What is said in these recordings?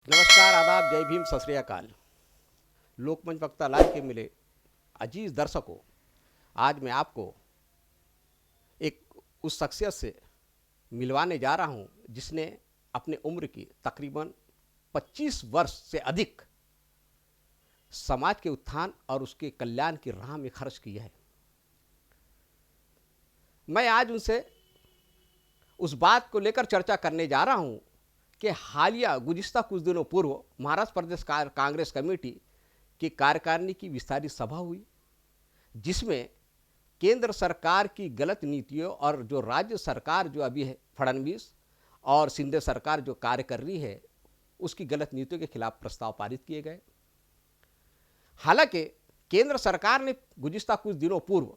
नमस्कार, आदाब, जय भीम, सत श्री अकाल। लोकमंच वक्ता लाइव के मिले अजीज दर्शकों, आज मैं आपको एक उस शख्सियत से मिलवाने जा रहा हूं जिसने अपने उम्र की तकरीबन 25 वर्ष से अधिक समाज के उत्थान और उसके कल्याण की राह में खर्च किया है। मैं आज उनसे उस बात को लेकर चर्चा करने जा रहा हूं कि हालिया गुज़िश्ता कुछ दिनों पूर्व महाराष्ट्र प्रदेश कांग्रेस कमेटी की कार्यकारिणी की विस्तारित सभा हुई, जिसमें केंद्र सरकार की गलत नीतियों और जो राज्य सरकार जो अभी है फडणवीस और शिंदे सरकार जो कार्य कर रही है उसकी गलत नीतियों के खिलाफ प्रस्ताव पारित किए गए। हालांकि केंद्र सरकार ने गुज़िश्ता कुछ दिनों पूर्व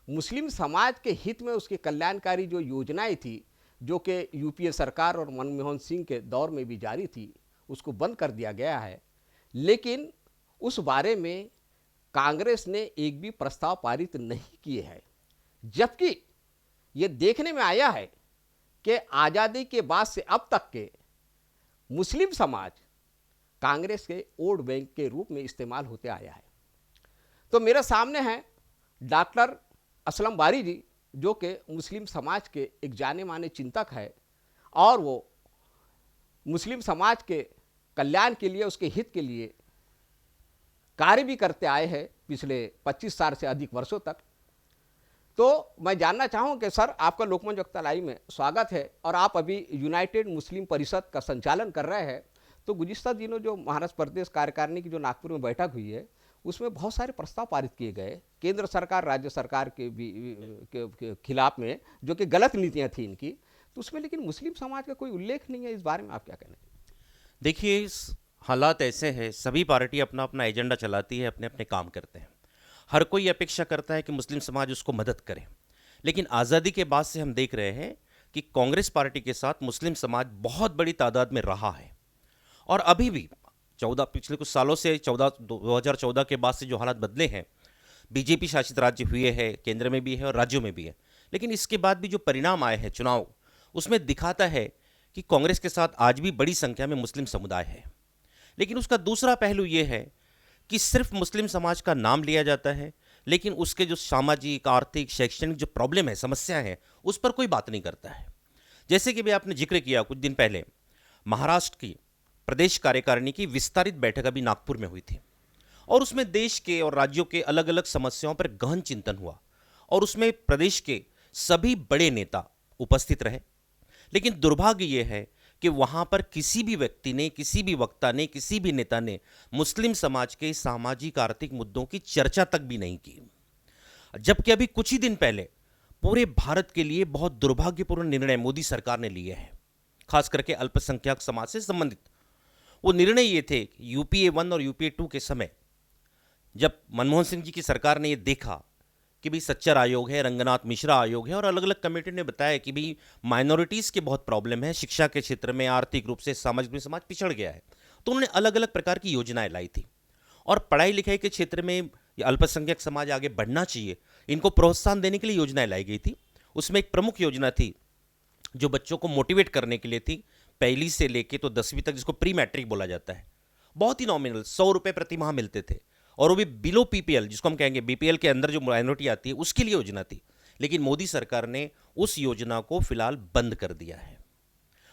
मुस्लिम समाज के हित में उसकी कल्याणकारी जो योजनाएं थी, जो कि यूपीए सरकार और मनमोहन सिंह के दौर में भी जारी थी, उसको बंद कर दिया गया है। लेकिन उस बारे में कांग्रेस ने एक भी प्रस्ताव पारित नहीं किए हैं, जबकि ये देखने में आया है कि आज़ादी के बाद से अब तक के मुस्लिम समाज कांग्रेस के वोट बैंक के रूप में इस्तेमाल होते आया है। तो मेरे सामने हैं डॉक्टर असलम बारी जी, जो कि मुस्लिम समाज के एक जाने माने चिंतक है और वो मुस्लिम समाज के कल्याण के लिए, उसके हित के लिए कार्य भी करते आए हैं पिछले 25 साल से अधिक वर्षों तक। तो मैं जानना चाहूँ कि सर, आपका लोकमंच वक्ता लाइव में स्वागत है और आप अभी यूनाइटेड मुस्लिम परिषद का संचालन कर रहे हैं। तो गुज़िश्ता दिनों जो महाराष्ट्र प्रदेश कार्यकारिणी की जो नागपुर में बैठक हुई है, उसमें बहुत सारे प्रस्ताव पारित किए गए केंद्र सरकार राज्य सरकार के भी के खिलाफ में, जो कि गलत नीतियां थी इनकी। तो उसमें लेकिन मुस्लिम समाज का कोई उल्लेख नहीं है। इस बारे में आप क्या कहना है? देखिए, हालात ऐसे हैं, सभी पार्टी अपना अपना एजेंडा चलाती है, अपने अपने काम करते हैं। हर कोई अपेक्षा करता है कि मुस्लिम समाज उसको मदद करे, लेकिन आज़ादी के बाद से हम देख रहे हैं कि कांग्रेस पार्टी के साथ मुस्लिम समाज बहुत बड़ी तादाद में रहा है और अभी भी पिछले कुछ सालों से 2014 के बाद से जो हालात बदले हैं, बीजेपी शासित राज्य हुए हैं, केंद्र में भी है और राज्यों में भी है, लेकिन इसके बाद भी जो परिणाम आए हैं चुनाव, उसमें दिखाता है कि कांग्रेस के साथ आज भी बड़ी संख्या में मुस्लिम समुदाय है। लेकिन उसका दूसरा पहलू यह है कि सिर्फ मुस्लिम समाज का नाम लिया जाता है, लेकिन उसके जो सामाजिक, आर्थिक, शैक्षणिक जो प्रॉब्लम है, समस्या है, उस पर कोई बात नहीं करता है। जैसे कि भी आपने जिक्र किया, कुछ दिन पहले महाराष्ट्र की प्रदेश कार्यकारिणी की विस्तारित बैठक अभी नागपुर में हुई थी और उसमें देश के और राज्यों के अलग अलग समस्याओं पर गहन चिंतन हुआ और उसमें प्रदेश के सभी बड़े नेता उपस्थित रहे। लेकिन दुर्भाग्य यह है कि वहां पर किसी भी व्यक्ति ने, किसी भी वक्ता ने, किसी भी नेता ने मुस्लिम समाज के सामाजिक आर्थिक मुद्दों की चर्चा तक भी नहीं की। जबकि अभी कुछ ही दिन पहले पूरे भारत के लिए बहुत दुर्भाग्यपूर्ण निर्णय मोदी सरकार ने लिए हैं, खास करके अल्पसंख्यक समाज से संबंधित। वो निर्णय ये थे कि यूपीए 1 और यूपीए 2 के समय जब मनमोहन सिंह जी की सरकार ने ये देखा कि भाई सच्चर आयोग है, रंगनाथ मिश्रा आयोग है और अलग अलग कमेटी ने बताया कि भाई माइनॉरिटीज़ की बहुत प्रॉब्लम है, शिक्षा के क्षेत्र में, आर्थिक रूप से, सामाजिक रूप से समाज पिछड़ गया है, तो उन्होंने अलग अलग प्रकार की योजनाएं लाई थी। और पढ़ाई लिखाई के क्षेत्र में अल्पसंख्यक समाज आगे बढ़ना चाहिए, इनको प्रोत्साहन देने के लिए योजनाएं लाई गई थी। उसमें एक प्रमुख योजना थी जो बच्चों को मोटिवेट करने के लिए थी, पहली से लेके तो 10वीं तक, जिसको प्री मैट्रिक बोला जाता है। बहुत ही नॉमिनल 100 रुपये प्रति माह मिलते थे और वो भी बिलो पीपीएल, जिसको हम कहेंगे बीपीएल के अंदर जो माइनॉरिटी आती है, उसके लिए योजना थी। लेकिन मोदी सरकार ने उस योजना को फिलहाल बंद कर दिया है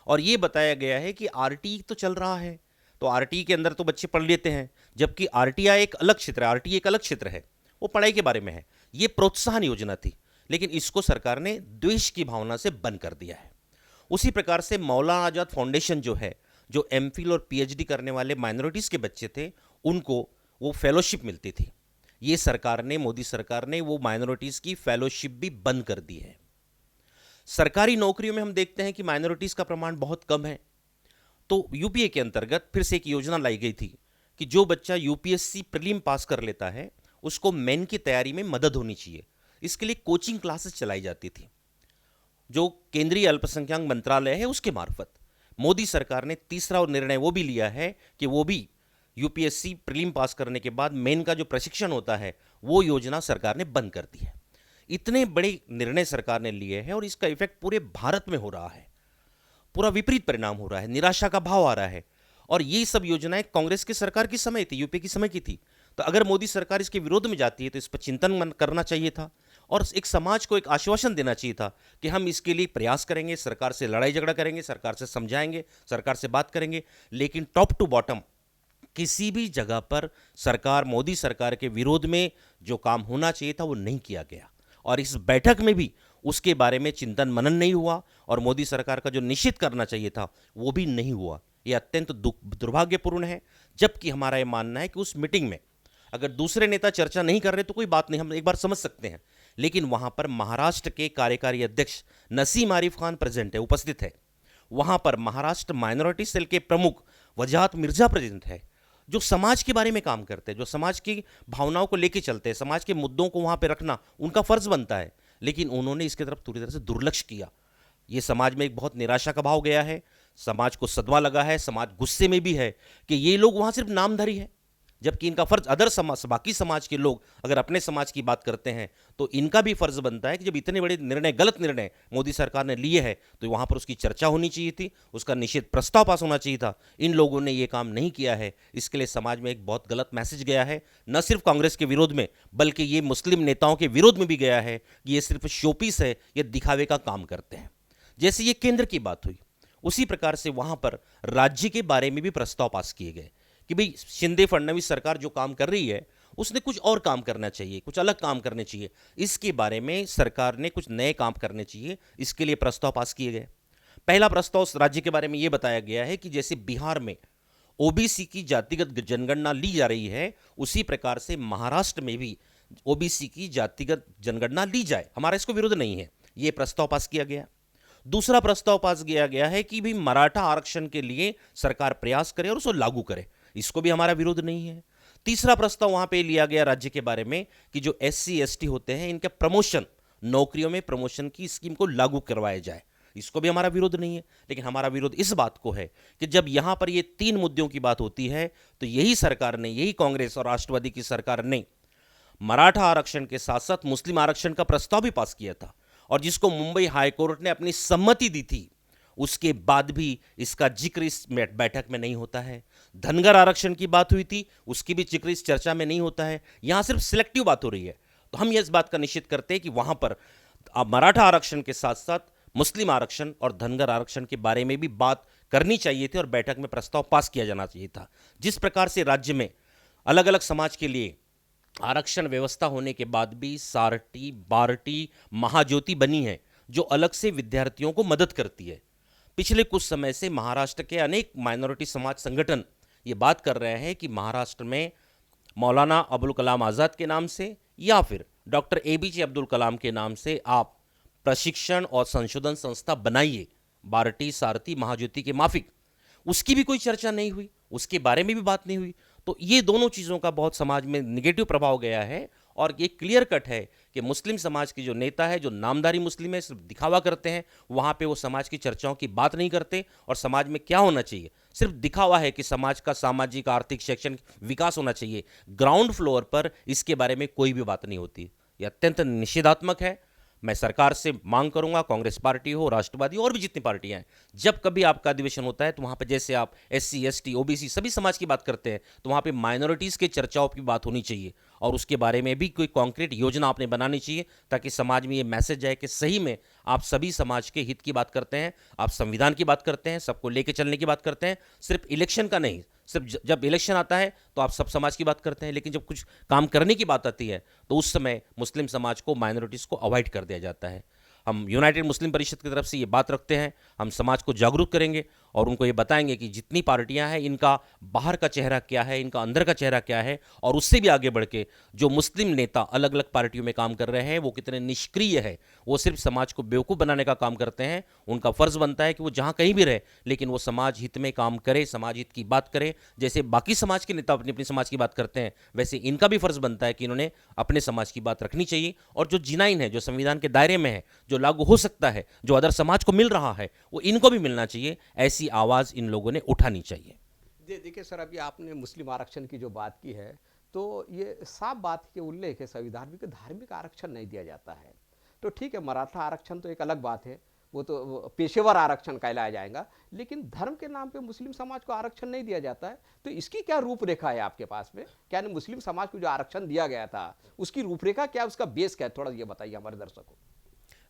और ये बताया गया है कि आरटी तो चल रहा है, तो आरटी के अंदर तो बच्चे पढ़ लेते हैं, जबकि आरटीआई एक अलग क्षेत्र है, आरटी एक अलग क्षेत्र है, वो पढ़ाई के बारे में है। ये प्रोत्साहन योजना थी, लेकिन इसको सरकार ने द्वेष की भावना से बंद कर दिया है। उसी प्रकार से मौलाना आजाद फाउंडेशन जो है, जो एमफिल और पीएचडी करने वाले माइनॉरिटीज़ के बच्चे थे, उनको वो फेलोशिप मिलती थी। ये सरकार ने, मोदी सरकार ने वो माइनॉरिटीज़ की फेलोशिप भी बंद कर दी है। सरकारी नौकरियों में हम देखते हैं कि माइनॉरिटीज़ का प्रमाण बहुत कम है, तो यूपीए के अंतर्गत फिर से एक योजना लाई गई थी कि जो बच्चा यूपीएससी प्रीलिम पास कर लेता है, उसको मेन की तैयारी में मदद होनी चाहिए। इसके लिए कोचिंग क्लासेस चलाई जाती थी, जो केंद्रीय अल्पसंख्यक मंत्रालय है उसके मार्फत। मोदी सरकार ने तीसरा और निर्णय वो भी लिया है कि वो भी यूपीएससी प्रीलिम पास करने के बाद मेन का जो प्रशिक्षण होता है, वो योजना सरकार ने बंद कर दी है। इतने बड़े निर्णय सरकार ने लिए हैं और इसका इफेक्ट पूरे भारत में हो रहा है। पूरा विपरीत परिणाम हो रहा है, निराशा का भाव आ रहा है। और ये सब योजनाएं कांग्रेस की सरकार की समय थी, यूपी की समय की थी। तो अगर मोदी सरकार इसके विरोध में जाती है तो इस पर करना चाहिए था और एक समाज को एक आश्वासन देना चाहिए था कि हम इसके लिए प्रयास करेंगे, सरकार से लड़ाई झगड़ा करेंगे, सरकार से समझाएंगे, सरकार से बात करेंगे। लेकिन टॉप टू बॉटम किसी भी जगह पर सरकार, मोदी सरकार के विरोध में जो काम होना चाहिए था वो नहीं किया गया और इस बैठक में भी उसके बारे में चिंतन मनन नहीं हुआ और मोदी सरकार का जो निश्चित करना चाहिए था वो भी नहीं हुआ। ये अत्यंत दुर्भाग्यपूर्ण है। जबकि हमारा ये मानना है कि उस मीटिंग में अगर दूसरे नेता चर्चा नहीं कर रहे तो कोई बात नहीं, हम एक बार समझ सकते हैं। लेकिन वहां पर महाराष्ट्र के कार्यकारी अध्यक्ष नसीम आरिफ खान प्रेजेंट है, उपस्थित है। वहां पर महाराष्ट्र माइनॉरिटी सेल के प्रमुख वजाहत मिर्जा प्रेजेंट है, जो समाज के बारे में काम करते हैं, जो समाज की भावनाओं को लेकर चलते हैं, समाज के मुद्दों को वहां पर रखना उनका फर्ज बनता है। लेकिन उन्होंने इसकी तरफ पूरी तरह से दुर्लक्ष्य किया। ये समाज में एक बहुत निराशा का भाव गया है, समाज को सदमा लगा है, समाज गुस्से में भी है कि ये लोग वहां सिर्फ नामधारी है, जबकि इनका फर्ज अदर समाज, बाकी समाज के लोग अगर अपने समाज की बात करते हैं तो इनका भी फर्ज बनता है कि जब इतने बड़े निर्णय, गलत निर्णय मोदी सरकार ने लिए हैं तो वहां पर उसकी चर्चा होनी चाहिए थी, उसका निषेध प्रस्ताव पास होना चाहिए था। इन लोगों ने ये काम नहीं किया है, इसके लिए समाज में एक बहुत गलत मैसेज गया है, न सिर्फ कांग्रेस के विरोध में बल्कि ये मुस्लिम नेताओं के विरोध में भी गया है कि ये सिर्फ शोपीस है, ये दिखावे का काम करते हैं। जैसे ये केंद्र की बात हुई, उसी प्रकार से वहां पर राज्य के बारे में भी प्रस्ताव पास किए गए कि भाई शिंदे फडणवीस सरकार जो काम कर रही है उसने कुछ और काम करना चाहिए, कुछ अलग काम करने चाहिए, इसके बारे में सरकार ने कुछ नए काम करने चाहिए, इसके लिए प्रस्ताव पास किए गए। पहला प्रस्ताव राज्य के बारे में यह बताया गया है कि जैसे बिहार में ओबीसी की जातिगत जनगणना ली जा रही है, उसी प्रकार से महाराष्ट्र में भी ओबीसी की जातिगत जनगणना ली जाए। हमारा इसको विरोध नहीं है, यह प्रस्ताव पास किया गया। दूसरा प्रस्ताव पास किया गया है कि भाई मराठा आरक्षण के लिए सरकार प्रयास करे और उसको लागू करे, इसको भी हमारा विरोध नहीं है। तीसरा प्रस्ताव वहां पे लिया गया राज्य के बारे में कि जो एससी एसटी होते हैं इनके प्रमोशन, नौकरियों में प्रमोशन की स्कीम को लागू करवाया जाए, इसको भी हमारा विरोध नहीं है। लेकिन हमारा विरोध इस बात को है कि जब यहां पर ये तीन मुद्दों की बात होती है तो यही सरकार ने, यही कांग्रेस और राष्ट्रवादी की सरकार ने मराठा आरक्षण के साथ साथ मुस्लिम आरक्षण का प्रस्ताव भी पास किया था और जिसको मुंबई हाईकोर्ट ने अपनी सम्मति दी थी, उसके बाद भी इसका जिक्र इस बैठक में नहीं होता है। धनगर आरक्षण की बात हुई थी, उसकी भी जिक्र इस चर्चा में नहीं होता है, यहां सिर्फ सिलेक्टिव बात हो रही है। तो हम इस बात का निश्चित करते हैं कि वहां पर मराठा आरक्षण के साथ साथ मुस्लिम आरक्षण और धनगर आरक्षण के बारे में भी बात करनी चाहिए थी और बैठक में प्रस्ताव पास किया जाना चाहिए था। जिस प्रकार से राज्य में अलग अलग समाज के लिए आरक्षण व्यवस्था होने के बाद भी सारटी, बारटी, महाज्योति बनी है जो अलग से विद्यार्थियों को मदद करती है। पिछले कुछ समय से महाराष्ट्र के अनेक माइनॉरिटी समाज संगठन ये बात कर रहे हैं कि महाराष्ट्र में मौलाना अबुल कलाम आज़ाद के नाम से या फिर डॉक्टर एपीजे अब्दुल कलाम के नाम से आप प्रशिक्षण और संशोधन संस्था बनाइए, बारटी, सारथी, महाज्योति के माफिक। उसकी भी कोई चर्चा नहीं हुई, उसके बारे में भी बात नहीं हुई। तो ये दोनों चीज़ों का बहुत समाज में निगेटिव प्रभाव गया है और ये क्लियर कट है कि मुस्लिम समाज के जो नेता है, जो नामधारी मुस्लिम है, सिर्फ दिखावा करते हैं, वहाँ पे वो समाज की चर्चाओं की बात नहीं करते और समाज में क्या होना चाहिए सिर्फ दिखावा है कि समाज का सामाजिक, आर्थिक, शैक्षणिक विकास होना चाहिए। ग्राउंड फ्लोर पर इसके बारे में कोई भी बात नहीं होती। ये अत्यंत निषेधात्मक है। मैं सरकार से मांग करूंगा, कांग्रेस पार्टी हो, राष्ट्रवादी और भी जितनी पार्टियां हैं, जब कभी आपका अधिवेशन होता है तो वहां पे जैसे आप एससी, एसटी, ओबीसी सभी समाज की बात करते हैं तो वहां पे माइनॉरिटीज़ के चर्चाओं की बात होनी चाहिए और उसके बारे में भी कोई कॉन्क्रीट योजना आपने बनानी चाहिए ताकि समाज में ये मैसेज जाए कि सही में आप सभी समाज के हित की बात करते हैं, आप संविधान की बात करते हैं, सबको लेके चलने की बात करते हैं, सिर्फ इलेक्शन का नहीं। सिर्फ जब इलेक्शन आता है तो आप सब समाज की बात करते हैं, लेकिन जब कुछ काम करने की बात आती है तो उस समय मुस्लिम समाज को, माइनॉरिटीज़ को अवॉइड कर दिया जाता है। हम यूनाइटेड मुस्लिम परिषद की तरफ से ये बात रखते हैं, हम समाज को जागरूक करेंगे और उनको ये बताएंगे कि जितनी पार्टियां हैं इनका बाहर का चेहरा क्या है, इनका अंदर का चेहरा क्या है, और उससे भी आगे बढ़ के जो मुस्लिम नेता अलग अलग पार्टियों में काम कर रहे हैं वो कितने निष्क्रिय है, वो सिर्फ समाज को बेवकूफ़ बनाने का काम करते हैं। उनका फ़र्ज़ बनता है कि वो जहाँ कहीं भी रहे लेकिन वो समाज हित में काम करे, समाज हित की बात करे। जैसे बाकी समाज के नेता अपनी अपनी समाज की बात करते हैं, वैसे इनका भी फ़र्ज़ बनता है कि इन्होंने अपने समाज की बात रखनी चाहिए और जो जिनाइन है, जो संविधान के दायरे में है, जो लागू हो सकता है, जो अदर समाज को मिल रहा है, वो इनको भी मिलना चाहिए। ऐसी आवाज़ इन लोगों ने उठानी चाहिए। देखिए सर, अभी आपने मुस्लिम आरक्षण की जो बात की है तो ये साफ बात के उल्लेख है संविधान में कि धार्मिक आरक्षण नहीं दिया जाता है। तो ठीक है, मराठा आरक्षण तो एक अलग बात है, वो तो पेशेवर आरक्षण कहलाया जाएगा। लेकिन धर्म के नाम पे मुस्लिम समाज को आरक्षण नहीं दिया जाता है, तो इसकी क्या रूपरेखा है आपके पास में? क्या मुस्लिम समाज को जो आरक्षण दिया गया था उसकी रूपरेखा क्या, उसका बेस क्या है, थोड़ा ये बताइए हमारे दर्शकों को।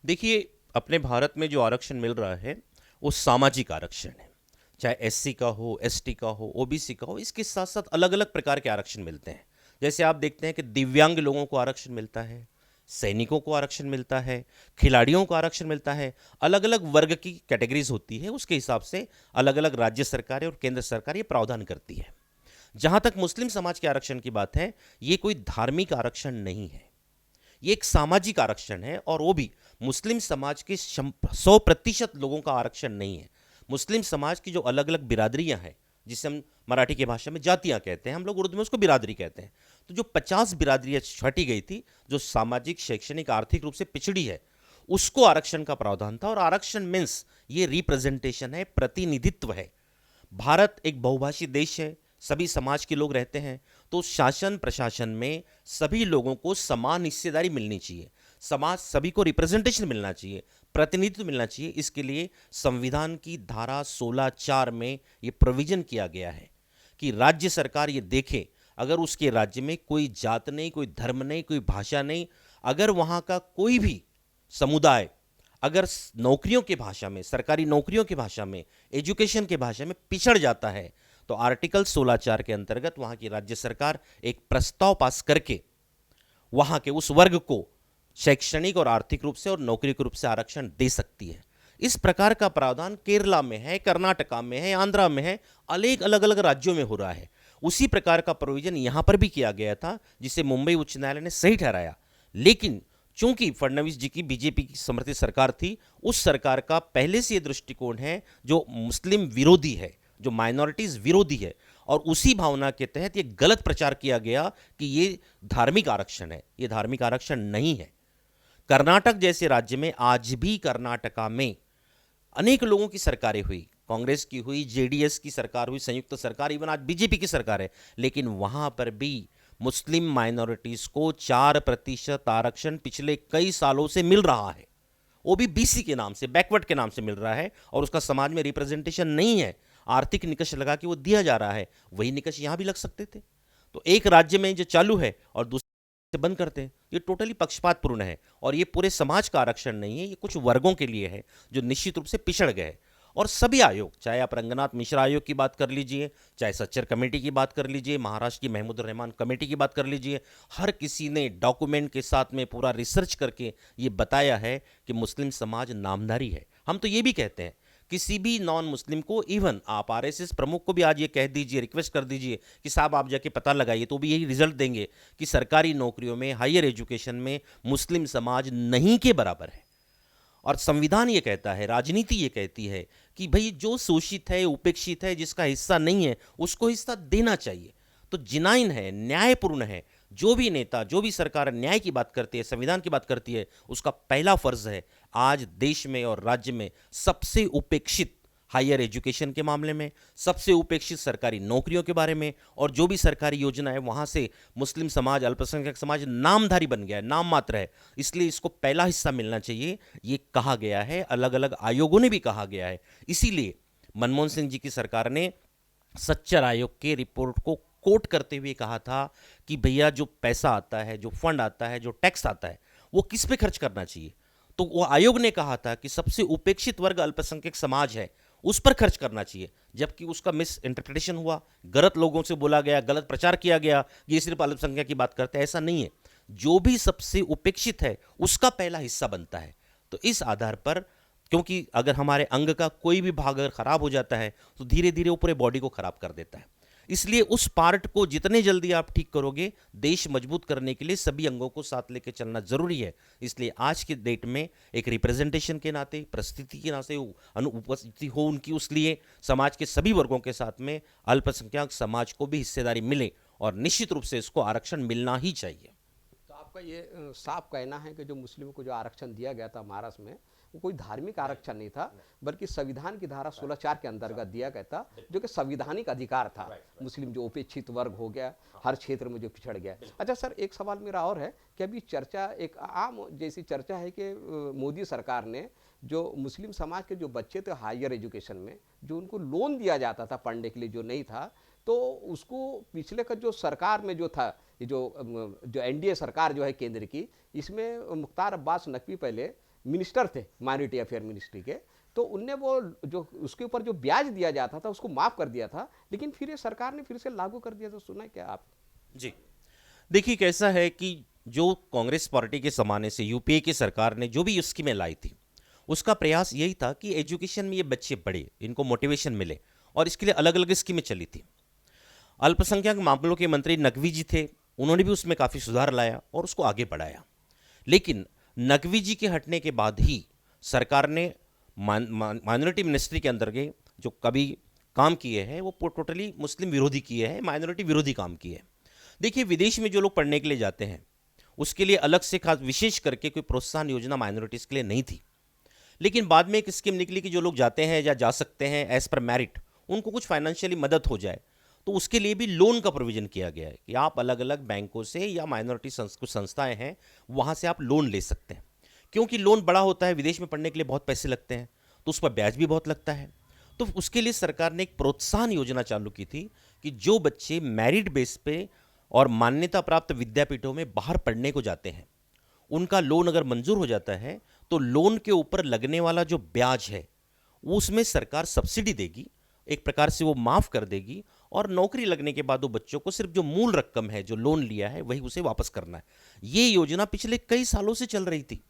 देखिए, अपने भारत में जो आरक्षण मिल रहा है वो सामाजिक आरक्षण है, चाहे एससी का हो, एसटी का हो, ओबीसी का हो। इसके साथ साथ अलग अलग प्रकार के आरक्षण मिलते हैं। जैसे आप देखते हैं कि दिव्यांग लोगों को आरक्षण मिलता है, सैनिकों को आरक्षण मिलता है, खिलाड़ियों को आरक्षण मिलता है। अलग अलग वर्ग की कैटेगरीज होती है, उसके हिसाब से अलग अलग राज्य सरकारें और केंद्र सरकार ये प्रावधान करती है। जहां तक मुस्लिम समाज के आरक्षण की बात है, ये कोई धार्मिक आरक्षण नहीं है, ये एक सामाजिक आरक्षण है। और वो भी मुस्लिम समाज के 100% लोगों का आरक्षण नहीं है। मुस्लिम समाज की जो अलग अलग बिरादरियां हैं, जिसे हम मराठी की भाषा में जातियां कहते हैं, हम लोग उर्दू में उसको बिरादरी कहते हैं, तो जो 50 बिरादरियां छांटी गई थी, जो सामाजिक, शैक्षणिक, आर्थिक रूप से पिछड़ी है, उसको आरक्षण का प्रावधान था। और आरक्षण मीन्स ये रिप्रेजेंटेशन है, प्रतिनिधित्व है। भारत एक बहुभाषी देश है, सभी समाज के लोग रहते हैं, तो शासन प्रशासन में सभी लोगों को समान हिस्सेदारी मिलनी चाहिए, समाज सभी को रिप्रेजेंटेशन मिलना चाहिए, प्रतिनिधित्व मिलना चाहिए। इसके लिए संविधान की धारा 16(4) में ये प्रोविजन किया गया है कि राज्य सरकार ये देखे, अगर उसके राज्य में कोई जात नहीं, कोई धर्म नहीं, कोई भाषा नहीं, अगर वहाँ का कोई भी समुदाय अगर नौकरियों की भाषा में, सरकारी नौकरियों की भाषा में, एजुकेशन की भाषा में पिछड़ जाता है, तो आर्टिकल 16(4) के अंतर्गत वहाँ की राज्य सरकार एक प्रस्ताव पास करके वहाँ के उस वर्ग को शैक्षणिक और आर्थिक रूप से और नौकरी के रूप से आरक्षण दे सकती है। इस प्रकार का प्रावधान केरला में है, कर्नाटका में है, आंध्रा में है, अलग अलग राज्यों में हो रहा है। उसी प्रकार का प्रोविजन यहाँ पर भी किया गया था, जिसे मुंबई उच्च न्यायालय ने सही ठहराया। लेकिन चूंकि फडणवीस जी की बीजेपी की समर्थित सरकार थी, उस सरकार का पहले से ये दृष्टिकोण है जो मुस्लिम विरोधी है, जो माइनॉरिटीज विरोधी है, और उसी भावना के तहत ये गलत प्रचार किया गया कि ये धार्मिक आरक्षण है। ये धार्मिक आरक्षण नहीं है। कर्नाटक जैसे राज्य में आज भी, कर्नाटका में अनेक लोगों की सरकारें हुई, कांग्रेस की हुई, जेडीएस की सरकार हुई, संयुक्त सरकार, इवन आज बीजेपी की सरकार है, लेकिन वहां पर भी मुस्लिम माइनॉरिटीज को 4% आरक्षण पिछले कई सालों से मिल रहा है। वो भी बीसी के नाम से, बैकवर्ड के नाम से मिल रहा है, और उसका समाज में रिप्रेजेंटेशन नहीं है। आर्थिक निकष लगा के वो दिया जा रहा है, वही निकष यहां भी लग सकते थे। तो एक राज्य में जो चालू है और दूसरे से बंद करते हैं, ये टोटली पक्षपातपूर्ण है। और ये पूरे समाज का आरक्षण नहीं है, ये कुछ वर्गों के लिए है जो निश्चित रूप से पिछड़ गए। और सभी आयोग, चाहे आप रंगनाथ मिश्रा आयोग की बात कर लीजिए, चाहे सच्चर कमेटी की बात कर लीजिए, महाराष्ट्र की महमूद रहमान कमेटी की बात कर लीजिए, हर किसी ने डॉक्यूमेंट के साथ में पूरा रिसर्च करके ये बताया है कि मुस्लिम समाज नामधारी है। हम तो ये भी कहते हैं, किसी भी नॉन मुस्लिम को, इवन आप आरएसएस प्रमुख को भी आज ये कह दीजिए, रिक्वेस्ट कर दीजिए कि साहब आप जाके पता लगाइए, तो भी यही रिजल्ट देंगे कि सरकारी नौकरियों में, हायर एजुकेशन में मुस्लिम समाज नहीं के बराबर है। और संविधान ये कहता है, राजनीति ये कहती है कि भाई जो शोषित है, उपेक्षित है, जिसका हिस्सा नहीं है, उसको हिस्सा देना चाहिए। तो जिनाइन है, न्यायपूर्ण है। जो भी नेता, जो भी सरकार न्याय की बात करती है, संविधान की बात करती है, उसका पहला फर्ज है आज देश में और राज्य में सबसे उपेक्षित हायर एजुकेशन के मामले में, सबसे उपेक्षित सरकारी नौकरियों के बारे में, और जो भी सरकारी योजना है वहाँ से मुस्लिम समाज, अल्पसंख्यक समाज नामधारी बन गया है, नाम मात्र है, इसलिए इसको पहला हिस्सा मिलना चाहिए। ये कहा गया है, अलग अलग आयोगों ने भी कहा गया है। इसीलिए मनमोहन सिंह जी की सरकार ने सच्चर आयोग के रिपोर्ट को कोट करते हुए कहा था कि भैया जो पैसा आता है, जो फंड आता है, जो टैक्स आता है, वो किस पे खर्च करना चाहिए। तो वो आयोग ने कहा था कि सबसे उपेक्षित वर्ग अल्पसंख्यक समाज है, उस पर खर्च करना चाहिए। जबकि उसका मिस इंटरप्रिटेशन हुआ, गलत लोगों से बोला गया, गलत प्रचार किया गया, ये सिर्फ अल्पसंख्यक की बात करते हैं, ऐसा नहीं है। जो भी सबसे उपेक्षित है उसका पहला हिस्सा बनता है। तो इस आधार पर, क्योंकि अगर हमारे अंग का कोई भी भाग अगर खराब हो जाता है तो धीरे धीरे वो पूरे बॉडी को खराब कर देता है। इसलिए उस पार्ट को जितने जल्दी आप ठीक करोगे, देश मजबूत करने के लिए सभी अंगों को साथ लेकर चलना जरूरी है। इसलिए आज के डेट में एक रिप्रेजेंटेशन के नाते, परिस्थिति के नाते अनुपस्थिति हो उनकी, उसलिए समाज के सभी वर्गों के साथ में अल्पसंख्यक समाज को भी हिस्सेदारी मिले, और निश्चित रूप से इसको आरक्षण मिलना ही चाहिए। तो आपका ये साफ कहना है कि जो मुस्लिमों को जो आरक्षण दिया गया था महाराष्ट्र में, वो कोई धार्मिक आरक्षण नहीं था, बल्कि संविधान की धारा 16(4) के अंतर्गत दिया गया था, जो कि संवैधानिक अधिकार था। मुस्लिम जो उपेक्षित वर्ग हो गया, हर क्षेत्र में जो पिछड़ गया। अच्छा सर, एक सवाल मेरा और है कि अभी चर्चा, एक आम जैसी चर्चा है कि मोदी सरकार ने जो मुस्लिम समाज के जो बच्चे थे हायर एजुकेशन में, जो उनको लोन दिया जाता था पढ़ने के लिए, जो नहीं था, तो उसको पिछले का जो सरकार में जो था, ये जो एनडीए सरकार जो है केंद्र की, इसमें मुख्तार अब्बास नकवी पहले मिनिस्टर थे माइनॉरिटी अफेयर मिनिस्ट्री के, तो उनने वो जो उसके ऊपर जो ब्याज दिया जाता था उसको माफ़ कर दिया था, लेकिन फिर ये सरकार ने फिर से लागू कर दिया। तो सुना है क्या आप? जी, देखिए कैसा है कि जो कांग्रेस पार्टी के ज़माने से यूपीए की सरकार ने जो भी स्कीमें लाई थी, उसका प्रयास यही था कि एजुकेशन में ये बच्चे पढ़े, इनको मोटिवेशन मिले, और इसके लिए अलग अलग स्कीमें चली थी। अल्पसंख्यक मामलों के मंत्री नकवी जी थे, उन्होंने भी उसमें काफ़ी सुधार लाया और उसको आगे बढ़ाया। लेकिन नकवी जी के हटने के बाद ही सरकार ने माइनॉरिटी मिनिस्ट्री के अंदर के जो कभी काम किए हैं वो टोटली मुस्लिम विरोधी किए हैं, माइनॉरिटी विरोधी काम किए हैं। देखिए, विदेश में जो लोग पढ़ने के लिए जाते हैं उसके लिए अलग से खास विशेष करके कोई प्रोत्साहन योजना माइनॉरिटीज़ के लिए नहीं थी। लेकिन बाद में एक स्कीम निकली कि जो लोग जाते हैं या जा सकते हैं एज पर मेरिट, उनको कुछ फाइनेंशियली मदद हो जाए, तो उसके लिए भी लोन का प्रोविजन किया गया है कि आप अलग अलग बैंकों से या माइनॉरिटी कुछ संस्थाएं हैं वहाँ से आप लोन ले सकते हैं। क्योंकि लोन बड़ा होता है, विदेश में पढ़ने के लिए बहुत पैसे लगते हैं, तो उस पर ब्याज भी बहुत लगता है। तो उसके लिए सरकार ने एक प्रोत्साहन योजना चालू की थी कि जो बच्चे मेरिट बेस पे और मान्यता प्राप्त विद्यापीठों में बाहर पढ़ने को जाते हैं, उनका लोन अगर मंजूर हो जाता है तो लोन के ऊपर लगने वाला जो ब्याज है वो उसमें सरकार सब्सिडी देगी, एक प्रकार से वो माफ़ कर देगी, और नौकरी लगने के बाद वो बच्चों को सिर्फ जो मूल रकम है जो लोन लिया है वही उसे वापस करना है। ये योजना पिछले कई सालों से चल रही थी,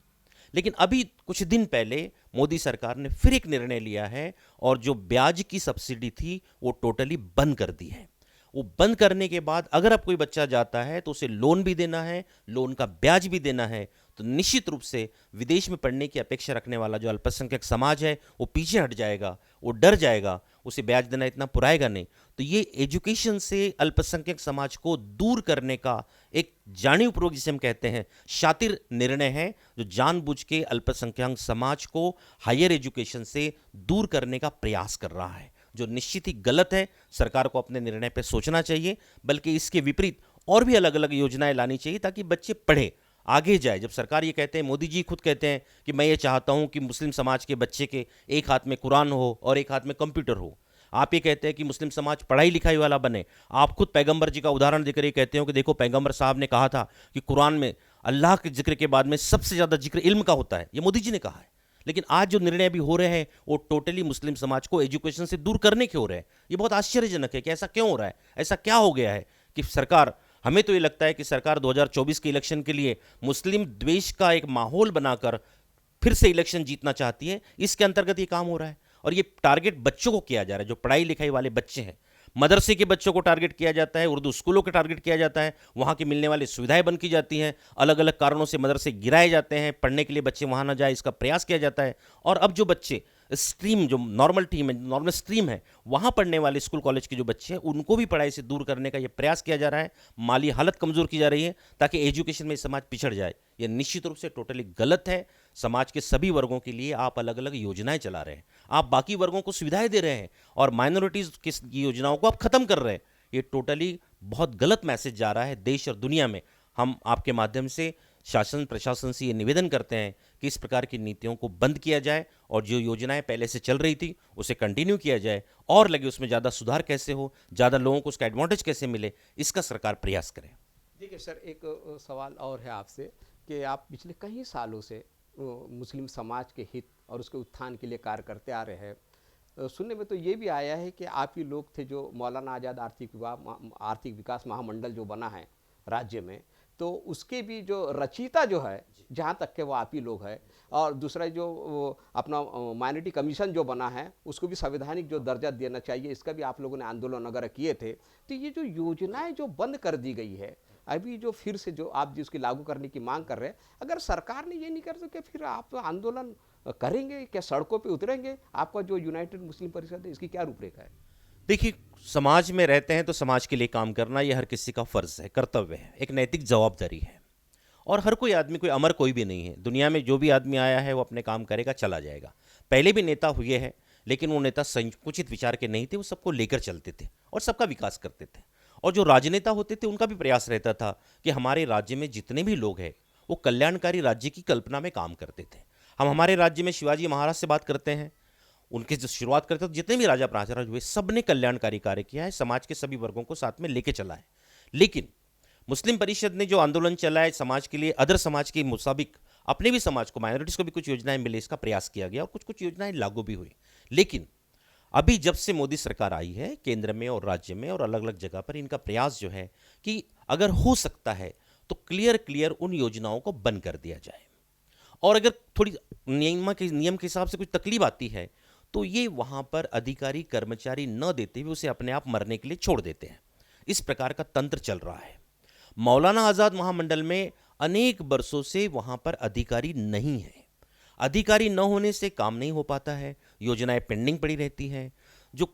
लेकिन अभी कुछ दिन पहले मोदी सरकार ने फिर एक निर्णय लिया है और जो ब्याज की सब्सिडी थी वो टोटली बंद कर दी है। वो बंद करने के बाद अगर अब कोई बच्चा जाता है तो उसे लोन भी देना है, लोन का ब्याज भी देना है, तो निश्चित रूप से विदेश में पढ़ने की अपेक्षा रखने वाला जो अल्पसंख्यक समाज है वो पीछे हट जाएगा, वो डर जाएगा, उसे ब्याज देना इतना पुराएगा नहीं। तो ये एजुकेशन से अल्पसंख्यक समाज को दूर करने का एक जानीपूर्वक, जिसे हम कहते हैं शातिर निर्णय है, जो जानबूझ के अल्पसंख्यक समाज को हायर एजुकेशन से दूर करने का प्रयास कर रहा है, जो निश्चित ही गलत है। सरकार को अपने निर्णय पर सोचना चाहिए, बल्कि इसके विपरीत और भी अलग अलग योजनाएं लानी चाहिए ताकि बच्चे पढ़े, आगे जाए। जब सरकार ये कहते हैं, मोदी जी खुद कहते हैं कि मैं ये चाहता हूं कि मुस्लिम समाज के बच्चे के एक हाथ में कुरान हो और एक हाथ में कंप्यूटर हो। आप ये कहते हैं कि मुस्लिम समाज पढ़ाई लिखाई वाला बने। आप खुद पैगंबर जी का उदाहरण देकर ये कहते हो कि देखो, पैगंबर साहब ने कहा था कि कुरान में अल्लाह के जिक्र के बाद में सबसे ज़्यादा जिक्र इल्म का होता है, ये मोदी जी ने कहा है। लेकिन आज जो निर्णय अभी हो रहे हैं वो टोटली मुस्लिम समाज को एजुकेशन से दूर करने के हो रहे हैं। ये बहुत आश्चर्यजनक है कि ऐसा क्यों हो रहा है, ऐसा क्या हो गया है कि सरकार, हमें तो ये लगता है कि सरकार 2024 के इलेक्शन के लिए मुस्लिम द्वेष का एक माहौल बनाकर फिर से इलेक्शन जीतना चाहती है। इसके अंतर्गत ये काम हो रहा है और ये टारगेट बच्चों को किया जा रहा है, जो पढ़ाई लिखाई वाले बच्चे हैं। मदरसे के बच्चों को टारगेट किया जाता है, उर्दू स्कूलों को टारगेट किया जाता है, वहाँ की मिलने वाली सुविधाएं बंद की जाती हैं, अलग अलग कारणों से मदरसे गिराए जाते हैं, पढ़ने के लिए बच्चे वहाँ ना जाए इसका प्रयास किया जाता है। और अब जो बच्चे स्ट्रीम, जो नॉर्मल टीम है, नॉर्मल स्ट्रीम है, वहाँ पढ़ने वाले स्कूल कॉलेज के जो बच्चे हैं उनको भी पढ़ाई से दूर करने का ये प्रयास किया जा रहा है। माली हालत कमज़ोर की जा रही है ताकि एजुकेशन में समाज पिछड़ जाए। ये निश्चित रूप से टोटली गलत है। समाज के सभी वर्गों के लिए आप अलग अलग योजनाएं चला रहे हैं, आप बाकी वर्गों को सुविधाएं दे रहे हैं और माइनॉरिटीज़ की योजनाओं को आप ख़त्म कर रहे हैं। ये टोटली बहुत गलत मैसेज जा रहा है देश और दुनिया में। हम आपके माध्यम से शासन प्रशासन से ये निवेदन करते हैं कि इस प्रकार की नीतियों को बंद किया जाए और जो योजनाएं पहले से चल रही थी उसे कंटिन्यू किया जाए और लगे उसमें ज़्यादा सुधार कैसे हो, ज़्यादा लोगों को उसका एडवांटेज कैसे मिले, इसका सरकार प्रयास करे। देखिए सर, एक सवाल और है आपसे कि आप पिछले कई सालों से मुस्लिम समाज के हित और उसके उत्थान के लिए कार्य करते आ रहे हैं। सुनने में तो ये भी आया है कि आप ही लोग थे जो मौलाना आज़ाद आर्थिक विकास महामंडल जो बना है राज्य में, तो उसके भी जो रचयिता जो है, जहाँ तक के वो आप ही लोग हैं। और दूसरा जो अपना माइनॉरिटी कमीशन जो बना है उसको भी संवैधानिक जो दर्जा देना चाहिए, इसका भी आप लोगों ने आंदोलन वगैरह किए थे। तो ये जो योजनाएं जो बंद कर दी गई है, अभी जो फिर से जो आप जिसकी लागू करने की मांग कर रहे हैं, अगर सरकार ने ये नहीं कर सके फिर आप आंदोलन करेंगे क्या, सड़कों पर उतरेंगे? आपका जो यूनाइटेड मुस्लिम परिषद है इसकी क्या रूपरेखा है? देखिए, समाज में रहते हैं तो समाज के लिए काम करना ये हर किसी का फर्ज है, कर्तव्य है, एक नैतिक जवाबदारी है। और हर कोई आदमी, कोई अमर कोई भी नहीं है दुनिया में। जो भी आदमी आया है वो अपने काम करेगा, चला जाएगा। पहले भी नेता हुए हैं, लेकिन वो नेता संकुचित विचार के नहीं थे, वो सबको लेकर चलते थे और सबका विकास करते थे। और जो राजनेता होते थे उनका भी प्रयास रहता था कि हमारे राज्य में जितने भी लोग हैं वो कल्याणकारी राज्य की कल्पना में काम करते थे। हम हमारे राज्य में शिवाजी महाराज से बात करते हैं, उनके जो शुरुआत करते तो जितने भी राजा महाराज हुए सब ने कल्याणकारी कार्य किया है, समाज के सभी वर्गों को साथ में लेके चला है। लेकिन मुस्लिम परिषद ने जो आंदोलन चलाए समाज के लिए, अदर समाज के मुताबिक अपने भी समाज को, माइनॉरिटीज को भी कुछ योजनाएं मिले, इसका प्रयास किया गया और कुछ कुछ योजनाएं लागू भी हुई। लेकिन अभी जब से मोदी सरकार आई है केंद्र में और राज्य में और अलग अलग जगह पर, इनका प्रयास जो है कि अगर हो सकता है तो क्लियर उन योजनाओं को बंद कर दिया जाए, और अगर थोड़ी नियम के हिसाब से कुछ तकलीफ आती है तो ये वहां पर अधिकारी कर्मचारी न देते हुए उसे अपने आप मरने के लिए छोड़ देते हैं। इस प्रकार का तंत्र चल रहा है। मौलाना आज़ाद महामंडल में अनेक वर्षों से वहां पर अधिकारी नहीं है। अधिकारी न होने से काम नहीं हो पाता है, योजनाएं पेंडिंग पड़ी रहती हैं। जो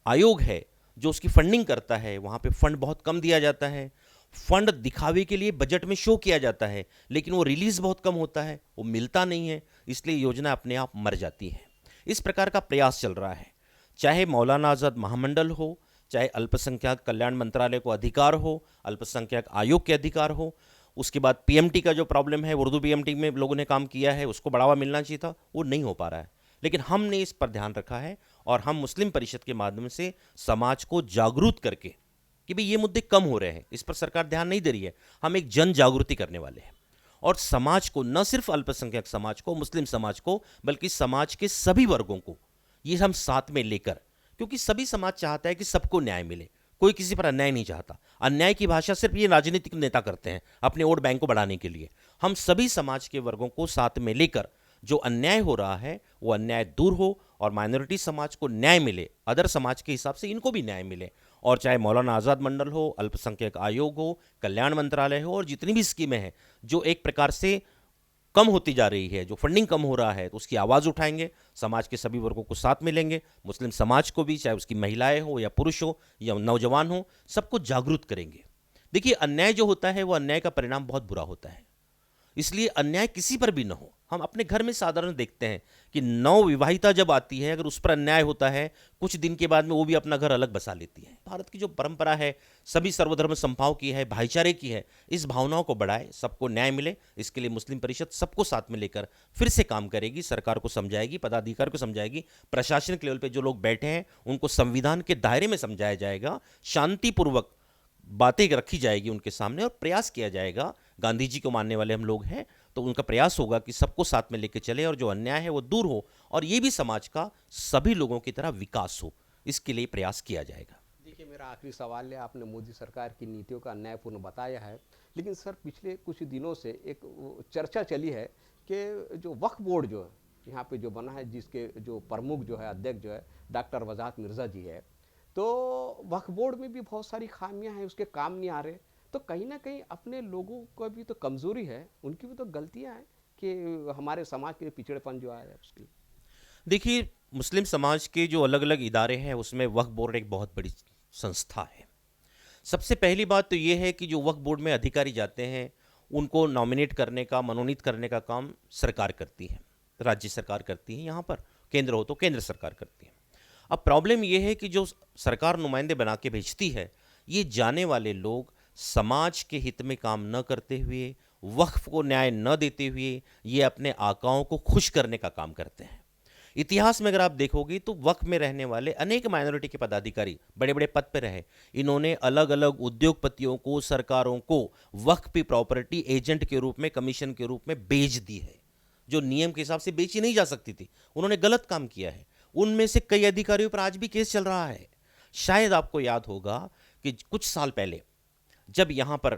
आयोग है जो उसकी फंडिंग करता है, वहां पे फंड बहुत कम दिया जाता है। फंड दिखावे के लिए बजट में शो किया जाता है, लेकिन वो रिलीज बहुत कम होता है, वो मिलता नहीं है, इसलिए योजना अपने आप मर जाती है। इस प्रकार का प्रयास चल रहा है, चाहे मौलाना आज़ाद महामंडल हो, चाहे अल्पसंख्यक कल्याण मंत्रालय को अधिकार हो, अल्पसंख्यक आयोग के अधिकार हो, उसके बाद पीएमटी का जो प्रॉब्लम है, उर्दू पीएमटी में लोगों ने काम किया है, उसको बढ़ावा मिलना चाहिए था, वो नहीं हो पा रहा है। लेकिन हमने इस पर ध्यान रखा है और हम मुस्लिम परिषद के माध्यम से समाज को जागरूक करके कि भाई ये मुद्दे कम हो रहे हैं, इस पर सरकार ध्यान नहीं दे रही है, हम एक जन जागृति करने वाले हैं और समाज को, न सिर्फ अल्पसंख्यक समाज को, मुस्लिम समाज को, बल्कि समाज के सभी वर्गों को ये हम साथ में लेकर, क्योंकि सभी समाज चाहता है कि सबको न्याय मिले, कोई किसी पर अन्याय नहीं चाहता। अन्याय की भाषा सिर्फ ये राजनीतिक नेता करते हैं अपने वोट बैंक को बढ़ाने के लिए। हम सभी समाज के वर्गों को साथ में लेकर जो अन्याय हो रहा है वो अन्याय दूर हो और माइनॉरिटी समाज को न्याय मिले, अदर समाज के हिसाब से इनको भी न्याय मिले। और चाहे मौलाना आज़ाद मंडल हो, अल्पसंख्यक आयोग हो, कल्याण मंत्रालय हो और जितनी भी स्कीमें हैं जो एक प्रकार से कम होती जा रही है, जो फंडिंग कम हो रहा है, तो उसकी आवाज़ उठाएंगे, समाज के सभी वर्गों को साथ में लेंगे, मुस्लिम समाज को भी, चाहे उसकी महिलाएं हो या पुरुष हो या नौजवान हो, सबको जागरूक करेंगे। देखिए, अन्याय जो होता है वो अन्याय का परिणाम बहुत बुरा होता है, इसलिए अन्याय किसी पर भी न हो। हम अपने घर में साधारण देखते हैं कि नवविवाहिता जब आती है, अगर उस पर अन्याय होता है, कुछ दिन के बाद में वो भी अपना घर अलग बसा लेती है। भारत की जो परंपरा है, सभी सर्वधर्म समभाव की है, भाईचारे की है, इस भावनाओं को बढ़ाए, सबको न्याय मिले, इसके लिए मुस्लिम परिषद सबको साथ में लेकर फिर से काम करेगी, सरकार को समझाएगी, पदाधिकारी को समझाएगी, प्रशासन के लेवल पर जो लोग बैठे हैं उनको संविधान के दायरे में समझाया जाएगा, शांतिपूर्वक बातें रखी जाएगी उनके सामने और प्रयास किया जाएगा। गांधी जी को मानने वाले हम लोग हैं, तो उनका प्रयास होगा कि सबको साथ में लेकर चले और जो अन्याय है वो दूर हो और ये भी समाज का सभी लोगों की तरह विकास हो, इसके लिए प्रयास किया जाएगा। देखिए, मेरा आखिरी सवाल है, आपने मोदी सरकार की नीतियों का अन्यायपूर्ण बताया है, लेकिन सर पिछले कुछ दिनों से एक चर्चा चली है कि जो वक्फ बोर्ड जो है यहाँ पे जो बना है, जिसके जो प्रमुख जो है, अध्यक्ष जो है डॉक्टर वजाहत मिर्ज़ा जी है, तो वक्फ बोर्ड में भी बहुत सारी खामियां हैं, उसके काम नहीं आ रहे। तो कहीं ना कहीं अपने लोगों का भी तो कमज़ोरी है, उनकी भी तो गलतियां हैं कि हमारे समाज के पिछड़ेपन जो आया है उसकी। देखिए, मुस्लिम समाज के जो अलग अलग इदारे हैं उसमें वक्फ बोर्ड एक बहुत बड़ी संस्था है। सबसे पहली बात तो ये है कि जो वक्फ बोर्ड में अधिकारी जाते हैं उनको नॉमिनेट करने का, मनोनीत करने का काम सरकार करती है, राज्य सरकार करती है, यहाँ पर केंद्र हो तो केंद्र सरकार करती है। अब प्रॉब्लम ये है कि जो सरकार नुमाइंदे बना के भेजती है, ये जाने वाले लोग समाज के हित में काम न करते हुए, वक्फ को न्याय न देते हुए, ये अपने आकाओं को खुश करने का काम करते हैं। इतिहास में अगर आप देखोगे तो वक्फ में रहने वाले अनेक माइनॉरिटी के पदाधिकारी बड़े बड़े पद पर रहे, इन्होंने अलग अलग उद्योगपतियों को, सरकारों को वक्फ की प्रॉपर्टी एजेंट के रूप में, कमीशन के रूप में बेच दी है, जो नियम के हिसाब से बेची नहीं जा सकती थी। उन्होंने गलत काम किया है। उनमें से कई अधिकारियों पर आज भी केस चल रहा है। शायद आपको याद होगा कि कुछ साल पहले जब यहां पर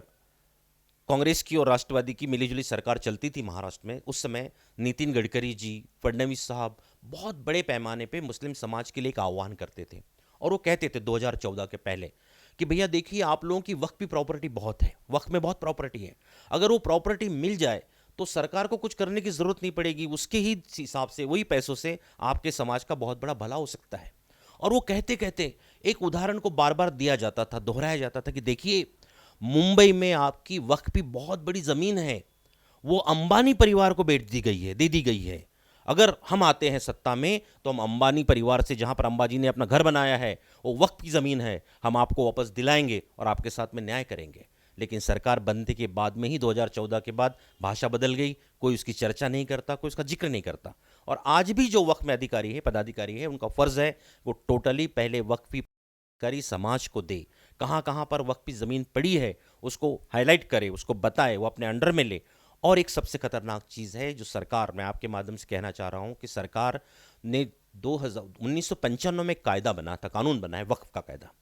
कांग्रेस की और राष्ट्रवादी की मिलीजुली सरकार चलती थी महाराष्ट्र में, उस समय नितिन गडकरी जी, फडणवीस साहब बहुत बड़े पैमाने पे मुस्लिम समाज के लिए एक आह्वान करते थे और वो कहते थे 2014 के पहले कि भैया देखिए, आप लोगों की वक्फ की प्रॉपर्टी बहुत है, वक्फ में बहुत प्रॉपर्टी है, अगर वो प्रॉपर्टी मिल जाए तो सरकार को कुछ करने की जरूरत नहीं पड़ेगी, उसके ही हिसाब से, वही पैसों से आपके समाज का बहुत बड़ा भला हो सकता है। और वो कहते कहते एक उदाहरण को बार बार दिया जाता था, दोहराया जाता था कि देखिए, मुंबई में आपकी वक्फ की बहुत बड़ी जमीन है, वो अंबानी परिवार को बेच दी गई है, दे दी गई है। अगर हम आते हैं सत्ता में तो हम अंबानी परिवार से, जहां पर अंबाजी ने अपना घर बनाया है, वो वक्फ की जमीन है, हम आपको वापस दिलाएंगे और आपके साथ में न्याय करेंगे। लेकिन सरकार बनने के बाद में ही 2014 के बाद भाषा बदल गई, कोई उसकी चर्चा नहीं करता, कोई उसका जिक्र नहीं करता। और आज भी जो वक्फ में अधिकारी है, पदाधिकारी है, उनका फ़र्ज़ है वो टोटली पहले वक्फी करी समाज को दे, कहाँ कहाँ पर वक्फी ज़मीन पड़ी है उसको हाईलाइट करे, उसको बताए, वो अपने अंडर में ले। और एक सबसे खतरनाक चीज़ है जो सरकार, मैं आपके माध्यम से कहना चाह रहा हूँ कि सरकार ने 1995 में कायदा बना था, कानून बना है वक्फ का कायदा।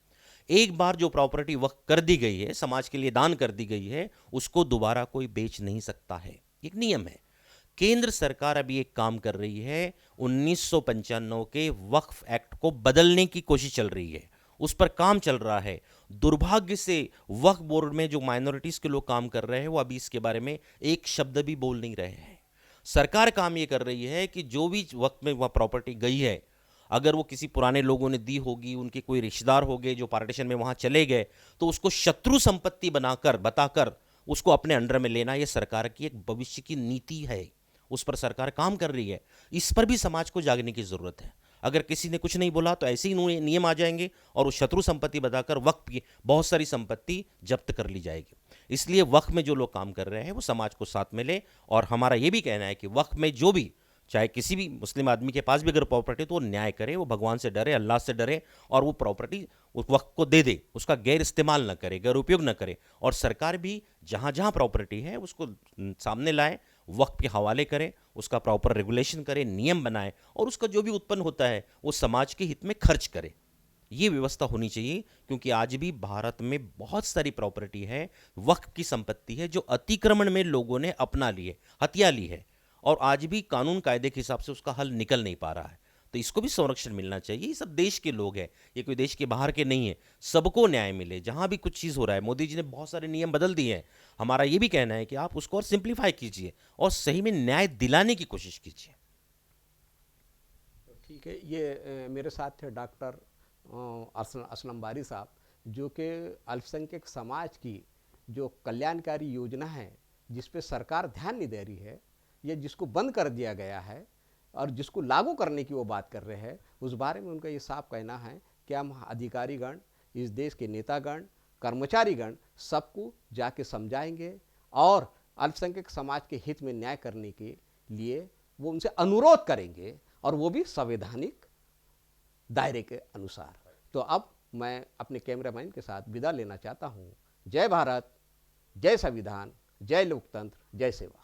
एक बार जो प्रॉपर्टी वक्फ कर दी गई है, समाज के लिए दान कर दी गई है, उसको दोबारा कोई बेच नहीं सकता है, एक नियम है। केंद्र सरकार अभी एक काम कर रही है, 1995 के वक्फ एक्ट को बदलने की कोशिश चल रही है, उस पर काम चल रहा है। दुर्भाग्य से वक्फ बोर्ड में जो माइनॉरिटीज के लोग काम कर रहे हैं वो अभी इसके बारे में एक शब्द भी बोल नहीं रहे हैं। सरकार काम ये कर रही है कि जो भी वक्त में वह प्रॉपर्टी गई है, अगर वो किसी पुराने लोगों ने दी होगी, उनके कोई रिश्तेदार हो गए जो पार्टीशन में वहां चले गए, तो उसको शत्रु संपत्ति बनाकर बताकर उसको अपने अंडर में लेना, यह सरकार की एक भविष्य की नीति है, उस पर सरकार काम कर रही है। इस पर भी समाज को जागने की जरूरत है। अगर किसी ने कुछ नहीं बोला तो ऐसे ही नियम आ जाएंगे और वो शत्रु संपत्ति बताकर वक्फ की बहुत सारी संपत्ति जब्त कर ली जाएगी। इसलिए वक्फ में जो लोग काम कर रहे हैं वो समाज को साथ में ले। और हमारा ये भी कहना है कि वक्फ में जो भी, चाहे किसी भी मुस्लिम आदमी के पास भी अगर प्रॉपर्टी तो वो न्याय करे, वो भगवान से डरे, अल्लाह से डरे, और वो प्रॉपर्टी उस वक्त को दे दे, उसका गैर इस्तेमाल न करे, गैर उपयोग न करे। और सरकार भी जहाँ जहाँ प्रॉपर्टी है उसको सामने लाए, वक्त के हवाले करे, उसका प्रॉपर रेगुलेशन करे, नियम बनाए, और उसका जो भी उत्पन्न होता है वो समाज के हित में खर्च करे। ये व्यवस्था होनी चाहिए, क्योंकि आज भी भारत में बहुत सारी प्रॉपर्टी है, वक्फ की संपत्ति है, जो अतिक्रमण में लोगों ने अपना ली है, हथिया ली है, और आज भी कानून कायदे के हिसाब से उसका हल निकल नहीं पा रहा है। तो इसको भी संरक्षण मिलना चाहिए। ये सब देश के लोग हैं, ये कोई देश के बाहर के नहीं है। सबको न्याय मिले। जहां भी कुछ चीज़ हो रहा है, मोदी जी ने बहुत सारे नियम बदल दिए हैं, हमारा ये भी कहना है कि आप उसको और सिंप्लीफाई कीजिए और सही में न्याय दिलाने की कोशिश कीजिए। ठीक है। ये मेरे साथ थे डॉक्टर असलम बारी साहब, जो कि अल्पसंख्यक समाज की जो कल्याणकारी योजना है जिस पे सरकार ध्यान नहीं दे रही है, या जिसको बंद कर दिया गया है और जिसको लागू करने की वो बात कर रहे हैं, उस बारे में उनका ये साफ कहना है कि हम अधिकारीगण, इस देश के नेतागण, कर्मचारीगण सबको जाके समझाएंगे और अल्पसंख्यक समाज के हित में न्याय करने के लिए वो उनसे अनुरोध करेंगे, और वो भी संवैधानिक दायरे के अनुसार। तो अब मैं अपने कैमरामैन के साथ विदा लेना चाहता हूँ। जय भारत, जय संविधान, जय लोकतंत्र, जय सेवा।